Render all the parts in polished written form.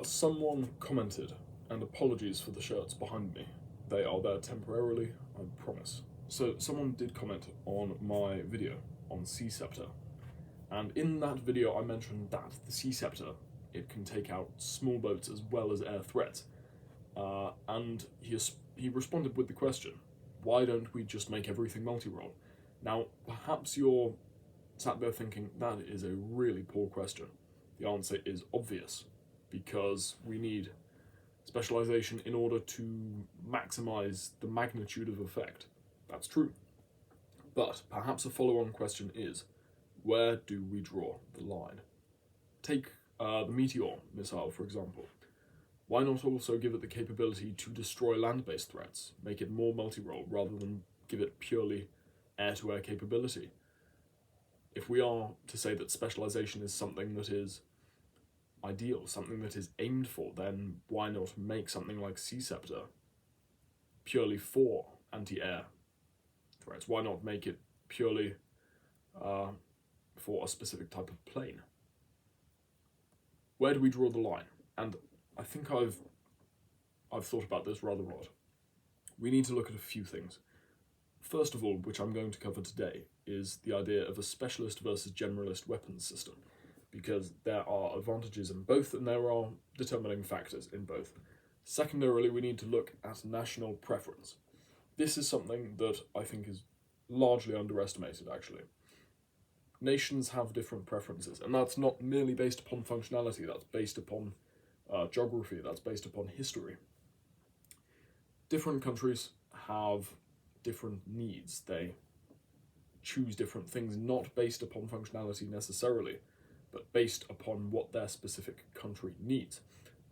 Someone commented, and apologies for the shirts behind me. They are there temporarily, I promise. So, someone did comment on my video on Sea Scepter, and in that video I mentioned that the Sea Scepter, it can take out small boats as well as air threats. And he responded with the question, why don't we just make everything multi-role? Now, perhaps you're sat there thinking, that is a really poor question. The answer is obvious, because we need specialization in order to maximize the magnitude of effect. That's true. But perhaps a follow-on question is, where do we draw the line? Take the Meteor missile, for example. Why not also give it the capability to destroy land-based threats, make it more multi-role, rather than give it purely air-to-air capability? If we are to say that specialization is something that is ideal, something that is aimed for, then why not make something like Sea Scepter purely for anti-air threats? Why not make it purely for a specific type of plane? Where do we draw the line? And I think I've thought about this rather a lot. We need to look at a few things. First of all, which I'm going to cover today, is the idea of a specialist versus generalist weapons system, because there are advantages in both and there are determining factors in both. Secondarily, we need to look at national preference. This is something that I think is largely underestimated, actually. Nations have different preferences, and that's not merely based upon functionality, that's based upon geography, that's based upon history. Different countries have different needs. They choose different things, not based upon functionality necessarily, but based upon what their specific country needs.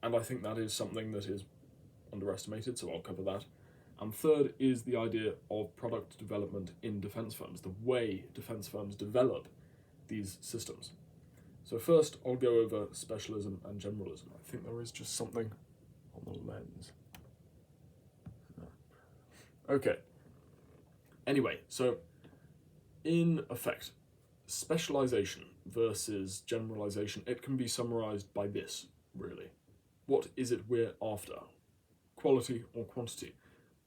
And I think that is something that is underestimated, so I'll cover that. And third is the idea of product development in defence firms, the way defence firms develop these systems. So first, I'll go over specialism and generalism. I think there is just something on the lens. Okay. Anyway, so in effect, specialization versus generalization, it can be summarized by this, really. What is it we're after? Quality or quantity?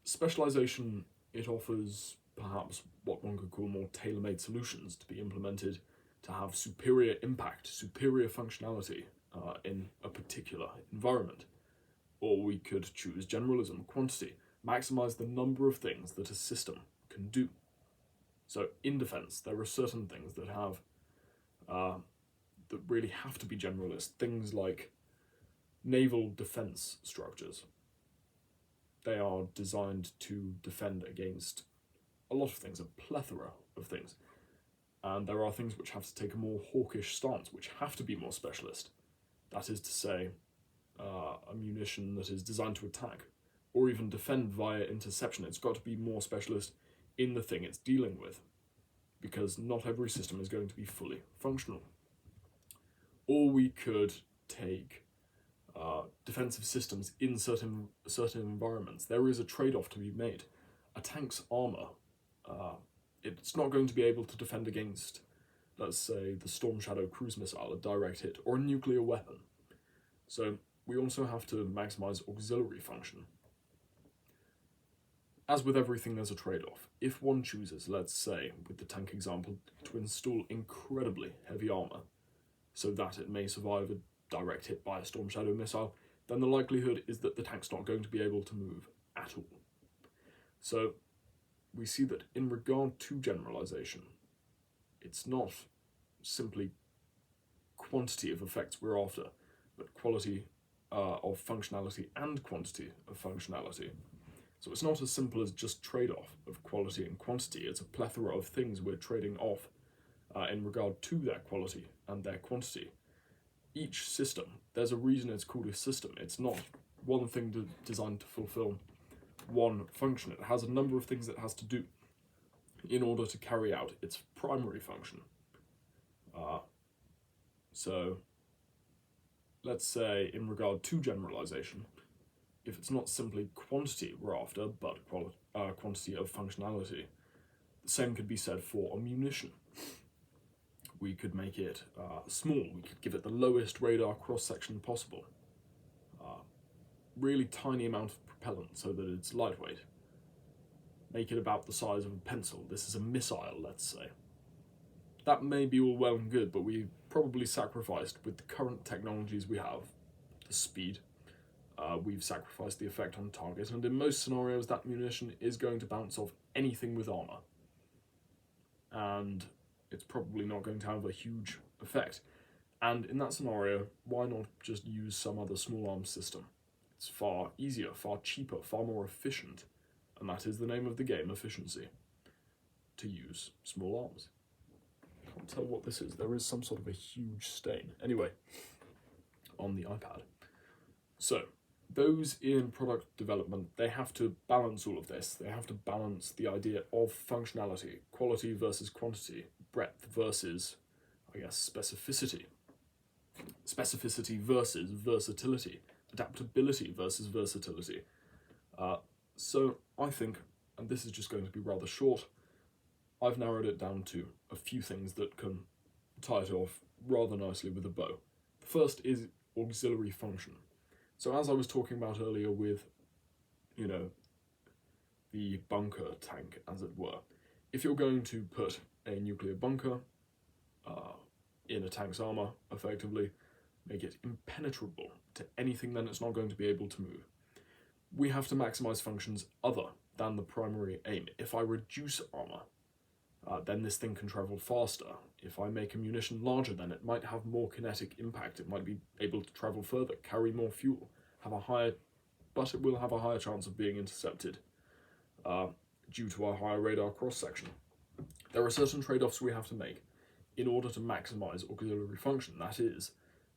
Specialization, it offers perhaps what one could call more tailor-made solutions to be implemented to have superior impact, superior functionality in a particular environment. Or we could choose generalism, quantity, maximize the number of things that a system can do. So in defense, there are certain things that that really have to be generalist. Things like naval defense structures. They are designed to defend against a lot of things, a plethora of things. And there are things which have to take a more hawkish stance, which have to be more specialist. That is to say, a munition that is designed to attack, or even defend via interception. It's got to be more specialist in the thing it's dealing with, because not every system is going to be fully functional. Or we could take defensive systems in certain environments. There is a trade-off to be made. A tank's armour, it's not going to be able to defend against, let's say, the Storm Shadow cruise missile, a direct hit, or a nuclear weapon. So we also have to maximise auxiliary function. As with everything, there's a trade-off. If one chooses, let's say, with the tank example, to install incredibly heavy armour, so that it may survive a direct hit by a Storm Shadow missile, then the likelihood is that the tank's not going to be able to move at all. So we see that in regard to generalization, it's not simply quantity of effects we're after, but quality of functionality and quantity of functionality. So it's not as simple as just trade-off of quality and quantity. It's a plethora of things we're trading off in regard to their quality and their quantity. Each system, there's a reason it's called a system. It's not one thing designed to fulfill one function. It has a number of things it has to do in order to carry out its primary function. So let's say in regard to generalization, if it's not simply quantity we're after, but quantity of functionality, the same could be said for a munition. We could make it small. We could give it the lowest radar cross-section possible. Really tiny amount of propellant so that it's lightweight. Make it about the size of a pencil. This is a missile, let's say. That may be all well and good, but we probably sacrificed, with the current technologies we have, the speed. We've sacrificed the effect on target, and in most scenarios that munition is going to bounce off anything with armour. And it's probably not going to have a huge effect. And in that scenario, why not just use some other small arms system? It's far easier, far cheaper, far more efficient, and that is the name of the game, efficiency, to use small arms. I can't tell what this is. There is some sort of a huge stain. Anyway, on the iPad. So, those in product development, they have to balance all of this. They have to balance the idea of functionality, quality versus quantity, breadth versus, I guess, specificity. Specificity versus versatility. Adaptability versus versatility. So I think, and this is just going to be rather short, I've narrowed it down to a few things that can tie it off rather nicely with a bow. The first is auxiliary function. So as I was talking about earlier with, the bunker tank, as it were, if you're going to put a nuclear bunker in a tank's armour, effectively, make it impenetrable to anything, then it's not going to be able to move. We have to maximise functions other than the primary aim. If I reduce armour, then this thing can travel faster. If I make a munition larger, then it might have more kinetic impact. It might be able to travel further, carry more fuel, but it will have a higher chance of being intercepted due to a higher radar cross-section. There are certain trade-offs we have to make in order to maximise auxiliary function. That is,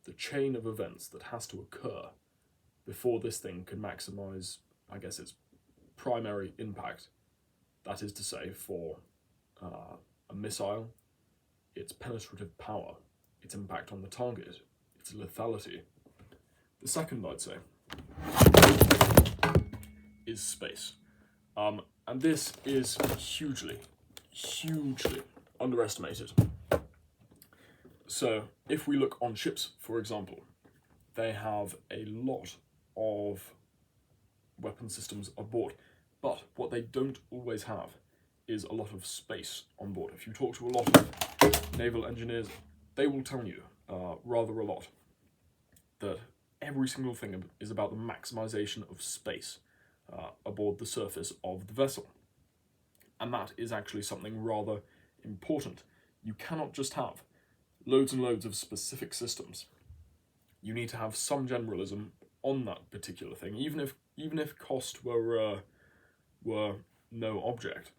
the chain of events that has to occur before this thing can maximise, I guess, its primary impact. That is to say, for a missile, its penetrative power, its impact on the target, its lethality. The second, I'd say, is space. And this is hugely underestimated. So, if we look on ships, for example, they have a lot of weapon systems aboard, but what they don't always have is a lot of space on board. If you talk to a lot of naval engineers, they will tell you rather a lot that every single thing is about the maximisation of space aboard the surface of the vessel. And that is actually something rather important. You cannot just have loads and loads of specific systems. You need to have some generalism on that particular thing, even if cost were no object,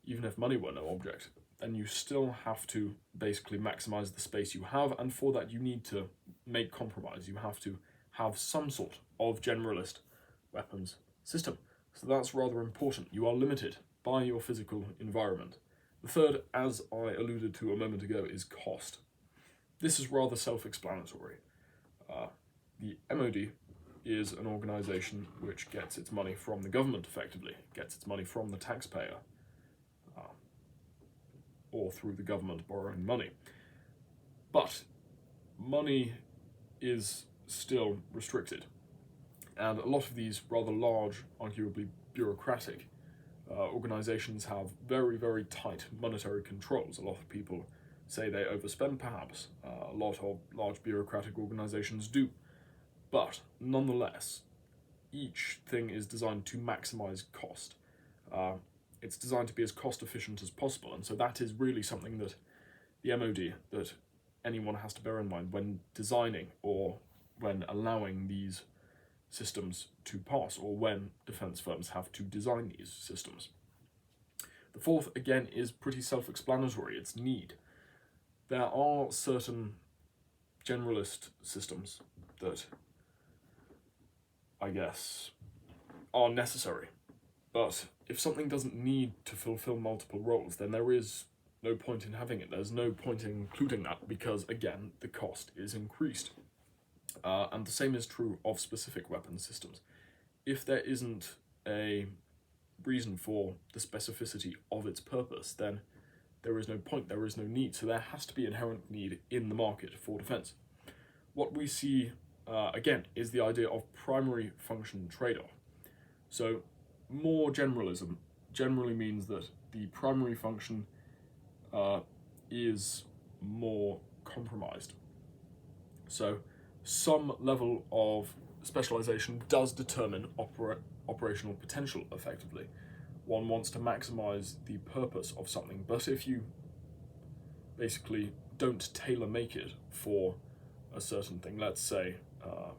even if money were no object, then you still have to basically maximize the space you have, and for that you need to make compromise. You have to have some sort of generalist weapons system. So that's rather important. You are limited by your physical environment. The third, as I alluded to a moment ago, is cost. This is rather self-explanatory. The MOD is an organisation which gets its money from the government, effectively, gets its money from the taxpayer, or through the government borrowing money. But money is still restricted, and a lot of these rather large, arguably bureaucratic organisations have very, very tight monetary controls. A lot of people say they overspend, perhaps. A lot of large bureaucratic organisations do. But nonetheless, each thing is designed to maximise cost. It's designed to be as cost efficient as possible, and so that is really something that the MOD, that anyone has to bear in mind when designing or when allowing these systems to pass, or when defence firms have to design these systems. The fourth, again, is pretty self-explanatory. It's need. There are certain generalist systems that, I guess, are necessary. But if something doesn't need to fulfill multiple roles, then there is no point in having it. There's no point in including that because, again, the cost is increased. And the same is true of specific weapon systems. If there isn't a reason for the specificity of its purpose, then there is no point, there is no need. So there has to be inherent need in the market for defense. What we see, again, is the idea of primary function trade-off. So more generalism generally means that the primary function is more compromised. So some level of specialization does determine operational potential effectively. One wants to maximize the purpose of something, but if you basically don't tailor make it for a certain thing, let's say, I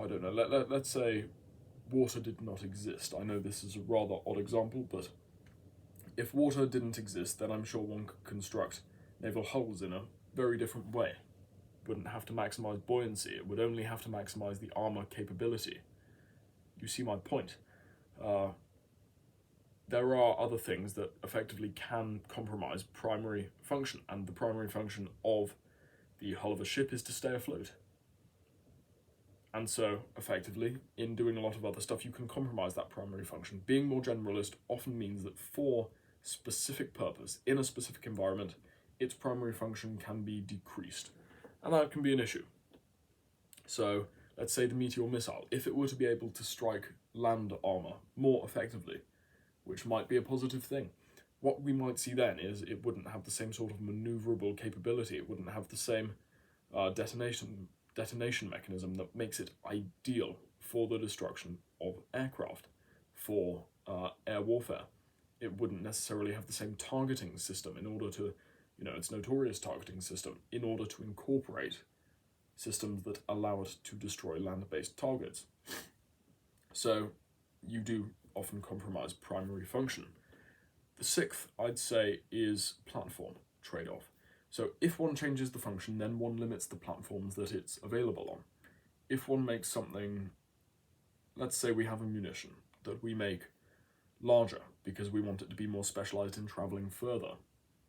don't know, let's say water did not exist. I know this is a rather odd example, but if water didn't exist, then I'm sure one could construct naval hulls in a very different way. It wouldn't have to maximize buoyancy, it would only have to maximize the armor capability. You see my point. There are other things that effectively can compromise primary function, and the primary function of the hull of a ship is to stay afloat. And so, effectively, in doing a lot of other stuff, you can compromise that primary function. Being more generalist often means that for specific purpose, in a specific environment, its primary function can be decreased. And that can be an issue. So, let's say the Meteor missile, if it were to be able to strike land armor more effectively, which might be a positive thing, what we might see then is it wouldn't have the same sort of maneuverable capability, it wouldn't have the same detonation mechanism that makes it ideal for the destruction of aircraft, for air warfare. It wouldn't necessarily have the same targeting system in order to, its notorious targeting system, in order to incorporate systems that allow it to destroy land-based targets. So you do often compromise primary function. The sixth, I'd say, is platform trade-off. So if one changes the function, then one limits the platforms that it's available on. If one makes something, let's say we have a munition that we make larger because we want it to be more specialized in traveling further,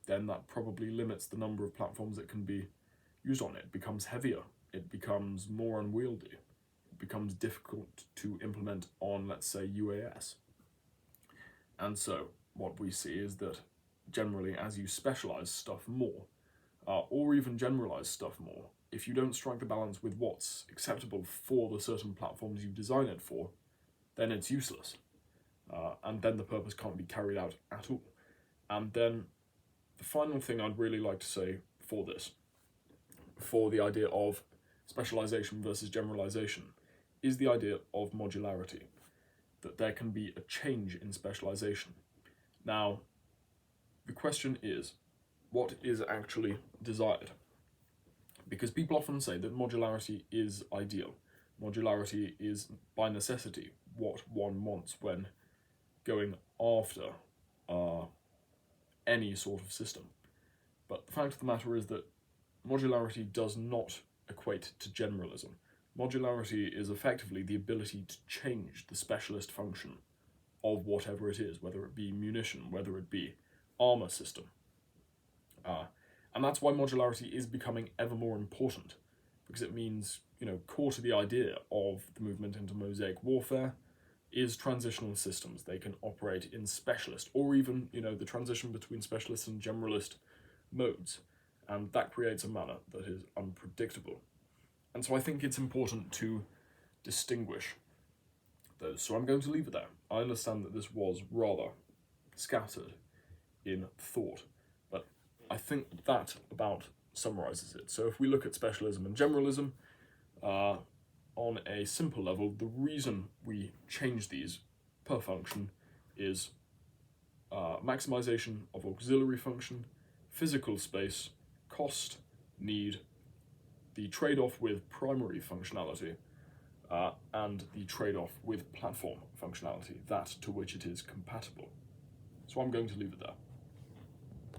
then that probably limits the number of platforms that can be used on it. It becomes heavier, it becomes more unwieldy, it becomes difficult to implement on, let's say, UAS. And so what we see is that generally as you specialize stuff more, or even generalize stuff more, if you don't strike the balance with what's acceptable for the certain platforms you design it for, then it's useless. And then the purpose can't be carried out at all. And then the final thing I'd really like to say for this, for the idea of specialization versus generalization, is the idea of modularity, that there can be a change in specialization. Now, the question is, what is actually desired? Because people often say that modularity is ideal. Modularity is, by necessity, what one wants when going after any sort of system. But the fact of the matter is that modularity does not equate to generalism. Modularity is effectively the ability to change the specialist function of whatever it is, whether it be munition, whether it be armor system. And that's why modularity is becoming ever more important, because it means, core to the idea of the movement into mosaic warfare is transitional systems. They can operate in specialist, or even, the transition between specialist and generalist modes, and that creates a manner that is unpredictable. And so I think it's important to distinguish those. So I'm going to leave it there. I understand that this was rather scattered in thought, but I think that about summarizes it. So if we look at specialism and generalism, on a simple level, the reason we change these per function is maximization of auxiliary function, physical space, cost, need, the trade-off with primary functionality, and the trade-off with platform functionality, that to which it is compatible. So I'm going to leave it there.